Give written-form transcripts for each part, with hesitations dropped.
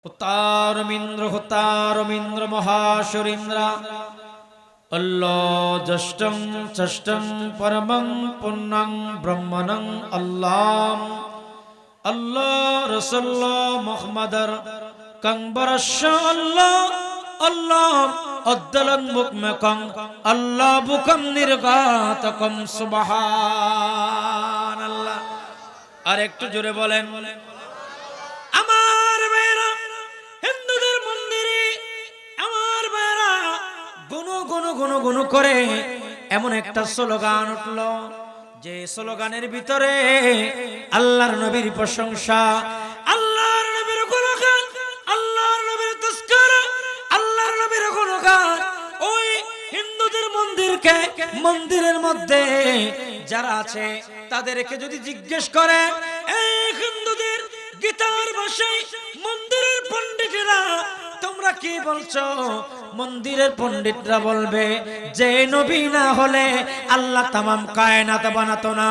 हुतारमिन्द्र महाशुरीन्द्र अल्लाह जष्टं चष्टं परमं पुन्नं ब्रह्मणं अल्लाह अल्लाह रसुल्लाह मुहम्मदर कंबरश अल्लाह अल्लाह अद्दलन मुकमकं अल्लाह बुकम निर्गातकम सुबहानाल्लाह। আর একটু জোরে বলেন। আমার ভাইরা হিন্দুদের মন্দিরে আমার ভাইরা গুন করে এমন একটা স্লোগান উঠলো যে স্লোগানের ভিতরে আল্লাহর নবীর প্রশংসা, আল্লাহর নবীর গুণগান, আল্লাহর নবীর তাজকিরা, আল্লাহর নবীর গুণগান। ওই হিন্দুদের মন্দিরের মধ্যে যারা আছে তাদেরকে যদি জিজ্ঞেস করে এই হিন্দুদের গীতার ভাষায় মন্দিরের পণ্ডিতরা তোমরা কি বলছো, মন্দিরের পণ্ডিতরা বলবে যে নবী না হলে আল্লাহ তামাম কায়নাত বানাতো না,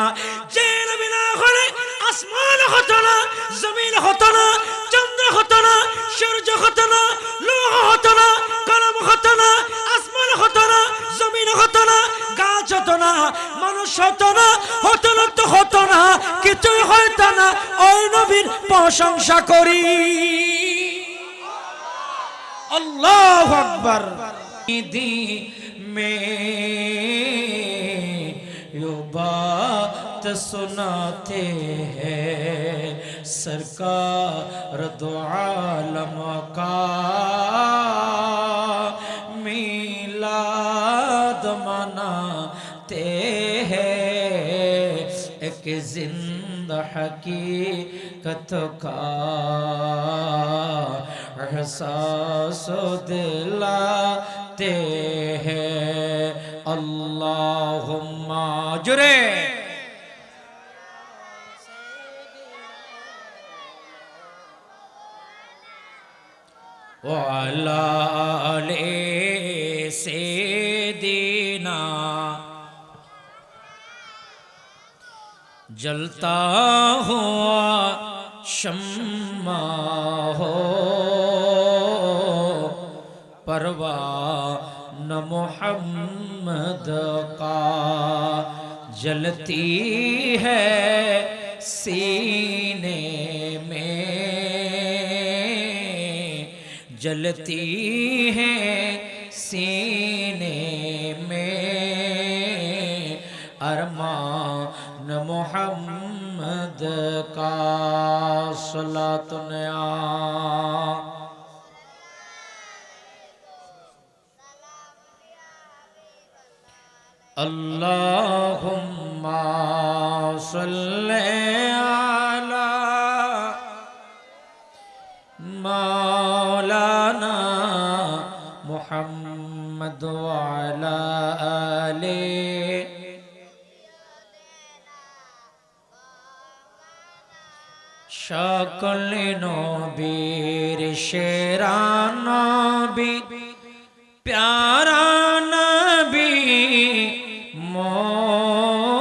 যে নবী না হলে আসমান হতো না, জমিন হতো না, চন্দ্র হতো না, সূর্য হতো না, লৌহ হতো না, কলম হতো না, আসমান হতো না, জমিন হতো না, গাছ হতো না, মানুষ হতো না, হতো না, কিছুই হতো না। ওই নবীর প্রশংসা করি। अल्लाहु अकबर। दी में यो बात सुनाते हैं सरकार दो आलम का मिलाद मनाते हैं एक जिंदा हकीकत का एहसास दिलाते हैं। अल्लाहुम्मा जुरे वाला आले सैयदीना जलता हुआ शम्मा हो परवान मोहम्मद का जलती है सीने में, जलती है सीने में अरमान मोहम्मद का सलातुन्या। अल्लाहुम्मा सल्ले अला मौलाना मुहम्मद व अला आले সকল নবীর সেরা নবী প্যারা নবী মুস্তাফা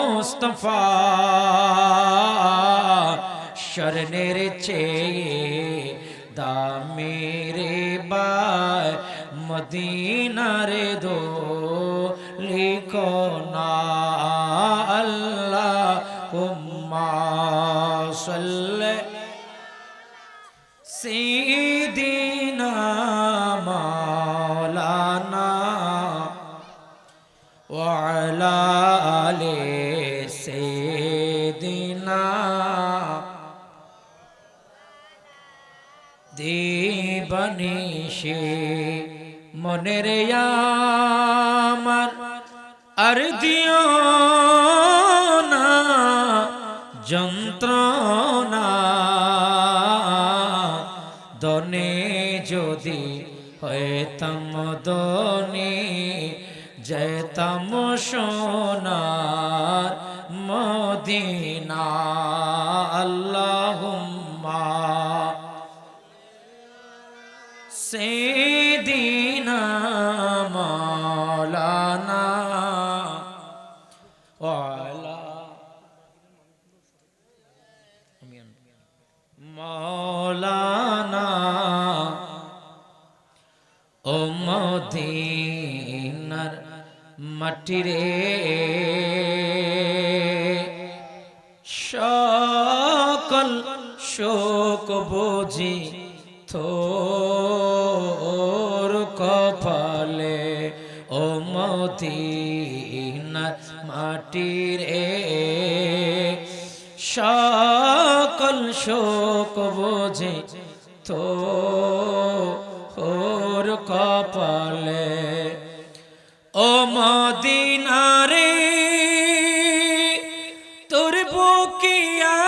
শরণের চেয়ে দামের বাই মদিনার দো লিখো না আল্লাহুম্মা সাল্লি सैयदीना मौलाना व अला आले सैयदीना देवनिशे মনের আমার আর দিও না যন্ত্রণা, দনে যদি হইতাম দনে যেতাম সোনার মদিনা। আল্লাহুম্মা সাইয়্যিদিনা মাওলানা ওয়া আলা मौलाना ও মদিনার মাটি রে সকল শোক বুঝি তোর কপালে ও মদিনার মাটি রে সকল শোক বুঝি তোর কপালে ও মদিনারে তোর বুকে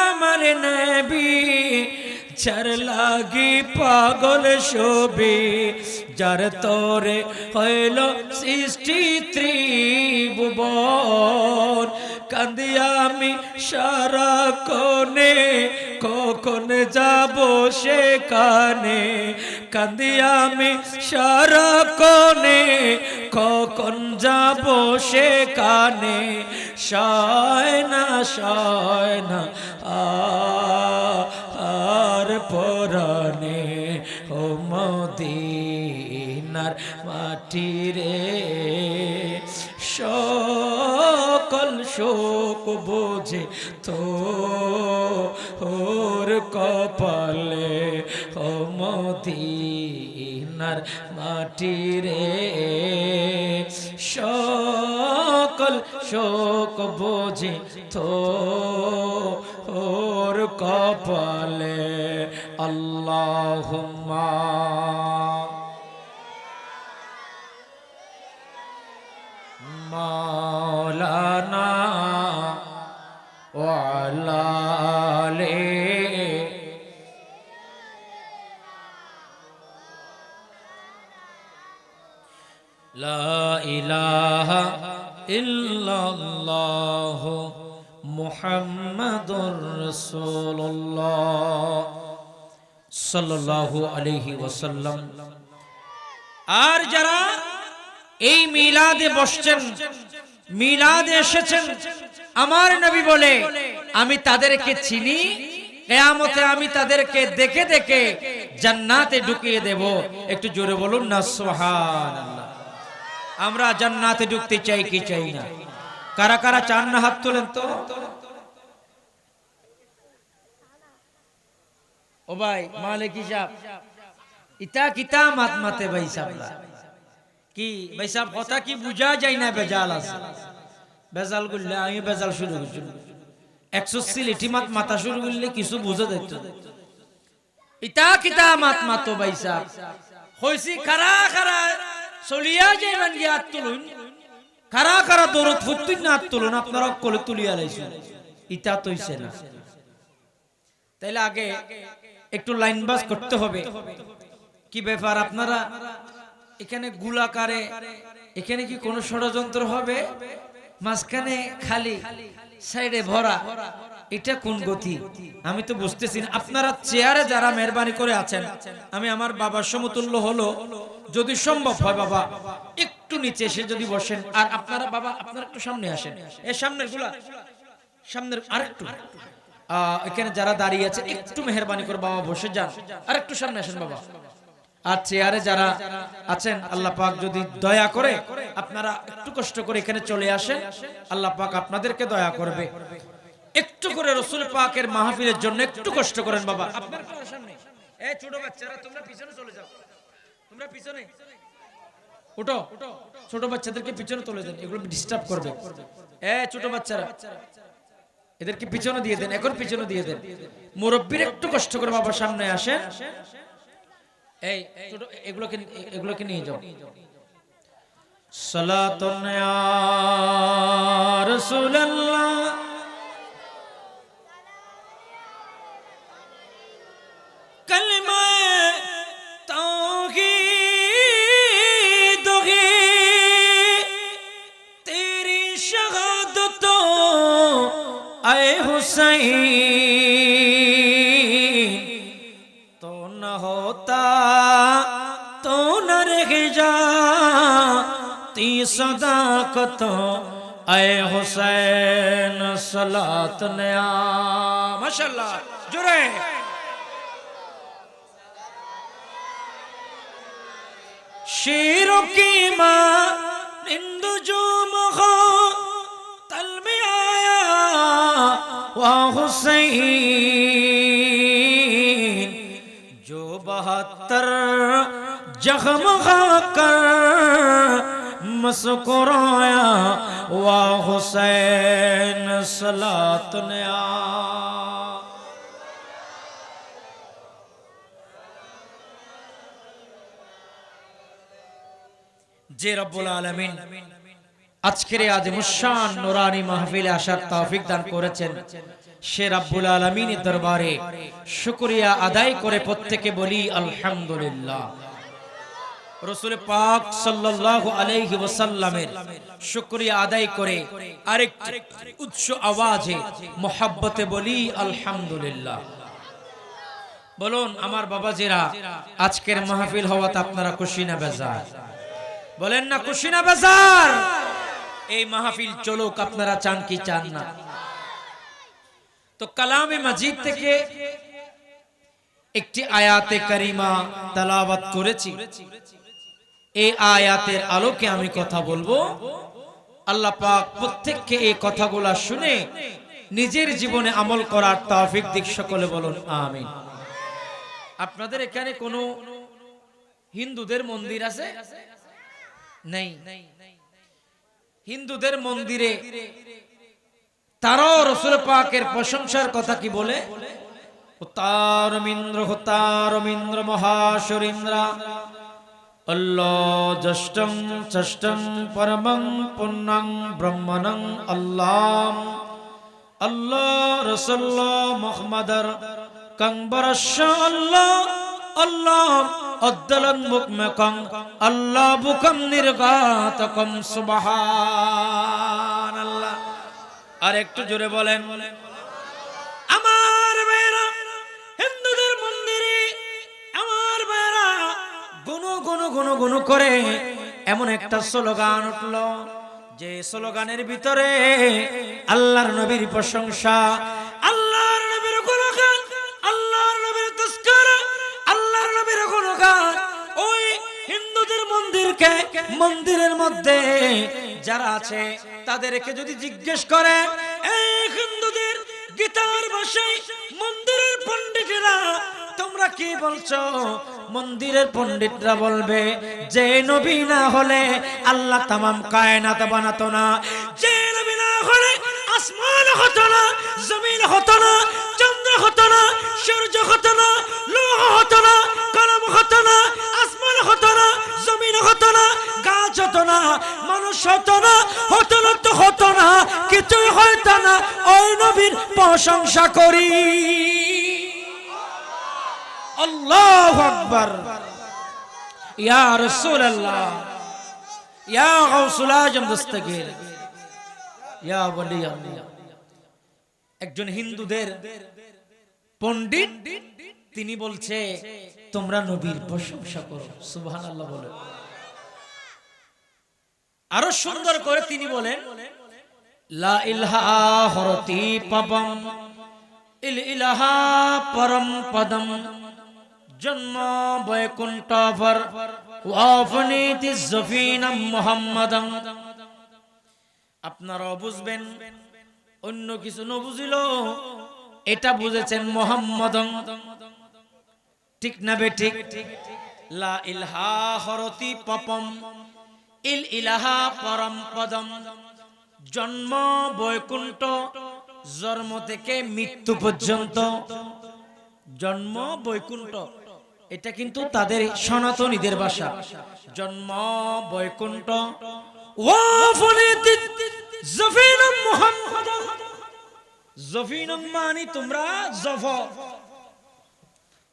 আমার নবী যার লাগি পাগল শোবে যার তোরে হইল সৃষ্টি ত্রিভুবন কান্দি আমি সারা কোণে কখন যাব সেখানে কান্দি আমি সারা কোণে কখন যাব সেখানে সয় না আর পরানে ও মদিনার মাটি রে সকল শোক বোঝে তোর কপালে ও মদিনার মাটি রে সকল শোক বোঝে তোর কপালে আল্লাহুম্মা মাওলানা ওয়ালা আলি লা ইলাহা ইল্লাল্লাহ মুহাম্মাদুর রাসূলুল্লাহ সাল্লাল্লাহু আলাইহি ওয়াসাল্লাম। আর যারা এই মিলাদে বসছেন, মিলাদে এসেছেন, আমার নবী বলে আমি তাদেরকে চিনি, কিয়ামতে আমি তাদেরকে দেখে দেখে জান্নাতে ঢুকিয়ে দেব। একটু জোরে বলুন না সুবহানাল্লাহ। আমরা জান্নাতে ঢুকতে চাই কি চাই না? কারা কারা চান না হাত তোলেন তো। ও ভাই মালিক হিসাব ইতা কিতা মাত মাতে ভাই সাহেব কি ভাই সাহেব কথা কি বুঝা যায় না? বেজাল আছে, বেজাল করলে আমি বেজাল শুরু করছি। 180 লিটি মাত মাথা শুরু করলে কিছু বুঝা যাইতো। ইতা কিতা মাত মাতো ভাই সাহেব হইছি খারা খারা চলিয়া যাইবেন গিয়া হাত তুলুন, খারা খারা দৌড়ত ফুটতুন না হাত তুলুন, আপনারা কলে তুলিয়া লাইছেন। ইতা তৈছে না, তাইলে আগে একটু লাইন বাস করতে হবে। কি ব্যাপার আপনারা এখানে গুলাকারে, এখানে কি কোনো ষড়যন্ত্র হবে? মাঝখানে খালি, সাইডে ভরা, এটা কোন গতি আমি তো বুঝতেছি না। আপনারা চেয়ারে যারা মেহরবানি করে আছেন, আমি আমার বাবার সমতুল্য হলো, যদি সম্ভব হয় বাবা একটু নিচে এসে যদি বসেন। আর আপনারা বাবা আপনারা একটু সামনে আসেন, এই সামনের গুলা সামনের আরেকটু, এখানে যারা দাঁড়িয়ে আছে একটু মেহরবানি করে বাবা বসে যান, আর একটু সামনে আসেন বাবা। আর চেয়ারে যারা আছেন আল্লাহ পাক যদি দয়া করে আপনারা একটু কষ্ট করে এখানে চলে আসেন, আল্লাহ পাক আপনাদেরকে দয়া করবে। একটু করে রাসূল পাকের মাহফিলের জন্য একটু কষ্ট করেন বাবা। আপনার সামনে এই ছোট বাচ্চারা তোমরা পিছনে চলে যাও, তোমরা পিছনে ওঠো, ছোট বাচ্চাদেরকে পিছনে তুলে দেন, এগুলো ডিস্টার্ব করবে। এই ছোট বাচ্চারা এদেরকে পিছনে দিয়ে দেন, এখন পিছনে দিয়ে দেন। মুরব্বির একটু কষ্ট করে বাবা সামনে আসেন। এই ছোট এগুলোকে নিয়ে যাও। সালাতুন ইয়া রাসূলুল্লাহ কালিমা তাওহীদ হে তেরি শাহাদত আয়ে হুসাইন তো না होता तो न रह जाती सदाकत आए हुसैन सलात नया। माशाल्लाह जोरे शेरों की माँ निंदु जो मखा तल में आया वह हुसैन जो 72 जख्म खाकर मुस्कुराया वह हुसैन सलात ने आ। যে রব্বুল আলামিন আজকের এই আজিমুশান নুরানি মাহফিলে আসার তৌফিক দান করেছেন, সে রব্বুল আলামিনের দরবারে শুকরিয়া আদায় করে প্রত্যেকে বলি আলহামদুলিল্লাহ। রাসূল পাক সাল্লাল্লাহু আলাইহি ওয়াসাল্লামের শুকরিয়া আদায় করে আরেকটি উচ্চ আওয়াজে মুহাব্বতে বলি আলহামদুলিল্লাহ। বলুন আমার বাবাজিরা, আজকের মাহফিল হওয়াতে আপনারা খুশি না বেজার? বলেন না খুশি না বেজার? এই মাহফিল চলুক, আপনারা চান কি চান না? তো কালামে মাজিদ থেকে একটি আয়াতে কারিমা তেলাওয়াত করেছি। এই আয়াতের আলোকে আমি কথা বলবো। আল্লাহ পাক প্রত্যেককে এই কথাগুলা শুনে নিজের জীবনে আমল করার তৌফিক দিক। সকলে বলুন আমিন। আপনাদের এখানে কোনো হিন্দুদের মন্দির আছে? নেই। হিন্দুদের মন্দিরে তারাও রাসূল পাকের প্রশংসার কথা কি বলে? হুতারমিন্দ্র মহাশরিন্দ্র আল্লাহ জষ্টং চষ্টং পরমং পুণ্যং ব্রহ্মণং আল্লাহ আল্লাহ রাসূলুল্লাহ মুহাম্মাদার কংবরশ আল্লাহ আল্লাহ অদ্দলন মুকমকং আল্লাহ বুকম নির্গাতকম সুবহানাল্লাহ। আর একটু জোরে বলেন। আমার ভাইরা, হিন্দুদের মন্দিরে আমার ভাইরা গুনো করে এমন একটা স্লোগান উঠলো, যে স্লোগানের ভিতরে আল্লাহর নবীর প্রশংসা, আল্লাহর নবীর গুণগান, আল্লাহর নবীর তাজকিরা, আল্লাহর নবীর গুণগান। ওই হিন্দুদের মন্দিরের মধ্যে যারা আছে তাদেরকে যদি জিজ্ঞেস করে, এই হিন্দুদের গীতার ভাষায় মন্দিরের পণ্ডিতেরা তোমরা কি বলছো? মন্দিরের পণ্ডিতরা বলবে, যে নবী না হলে আল্লাহ তামাম কায়নাত বানাতো না, যে নবী না হলে আসমান হতো না, জমিন হতো না, চন্দ্র হতো না, সূর্য হতো না, লৌহ হতো না, কলম হতো না, আসমান হতো না, জমিন হতো না, গাছ হতো না, মানুষ হতো না, হতো না, কিছুই হতো না। ওই নবীর প্রশংসা করি। আল্লাহু আকবার। ইয়া রাসূলুল্লাহ, ইয়া গাউসুল আজম দস্তগীর, ইয়া ওলি আল্লাহ। একজন হিন্দুদের পণ্ডিত তিনি বলছে, তোমরা নবীর প্রশংসা করো। সুবহানাল্লাহ বলে। আরো সুন্দর করে তিনি বলেন, লা ইলাহা হরতি পাবম ইল ইলাহা পরম পদম জন্ম বৈকুণ্ঠ ভর ওয়াফনীতি জফিনাম মুহাম্মাদাম। আপনারাও বুঝবেন, অন্য কিছু না বুঝিলো এটা বুঝেছেন মুহাম্মাদাম, ঠিক না বেঠিক? লা ইলাহা হরতি পাপম ইল ইলাহা পরম পদম। জন্ম বৈকুণ্ঠ, জন্ম থেকে মৃত্যু পর্যন্ত। জন্ম বৈকুণ্ঠ এটা কিন্তু তাদের সনাতনীদের ভাষা। জন্ম বৈকুণ্ঠ ওয়াফনীতি জফিনাম মুহাম্মাদাম। জফিনাম মানে তোমরা জফ,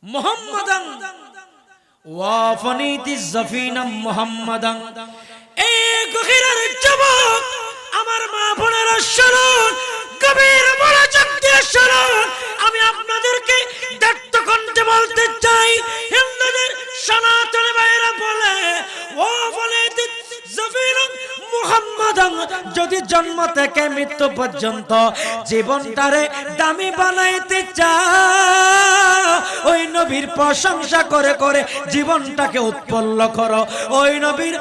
মুহাম্মাদান ওয়াফনীতি জফিনাম মুহাম্মাদান। এই গহিরার যুবক আমার মা বোনেরা শুনুন, গভীর মনোযোগ দিয়ে শুনুন। আমি আপনাদেরকে দত্ত কণ্ঠে বলতে চাই, হিন্দুদের সনাতনী ভাইরা বলে ওয়াফনীতি জফিনাম মুহাম্মাদান। মুহাম্মদ যদি জন্ম থেকে মৃত্যু পর্যন্ত জীবনটারে দামি বানাইতে চাও, ওই নবীর প্রশংসা করে করে জীবনটাকে উৎপন্ন করো। ওই নবীর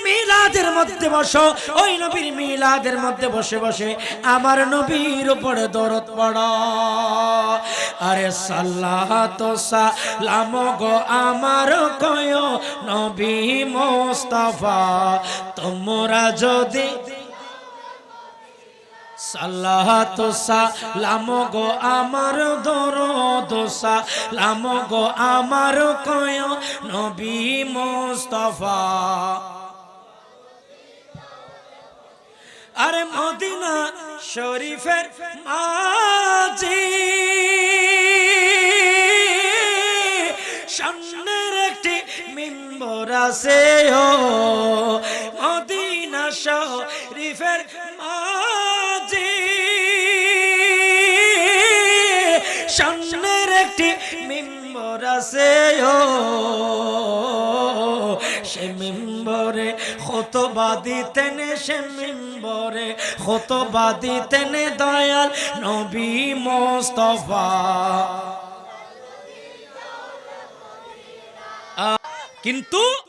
মিলাদের মধ্যে বসো, ওই নবীর মিলাদের মধ্যে বসে বসে আমার নবীর উপরে দরদ পড়ো। আরে সাল্লাতু সালাম গো আমার কয় নবী মুস্তাফা, তোমরা যদি সাল্লাতু সালাম গো আমার দরুদ সালাম গো আমার কয় নবী মুস্তাফা। আরে মদিনা শরীফের মাঝি সামনের একটি মিম্বর আছে, ও মদিনা শরীফের মাঝি সামনের একটি মিম্বর আছে, ও সে মিম্বরে খুতবা দিতেন, সে মিম্বরে খুতবা দিতেন দয়াল নবী মুস্তাফা। কিন্তু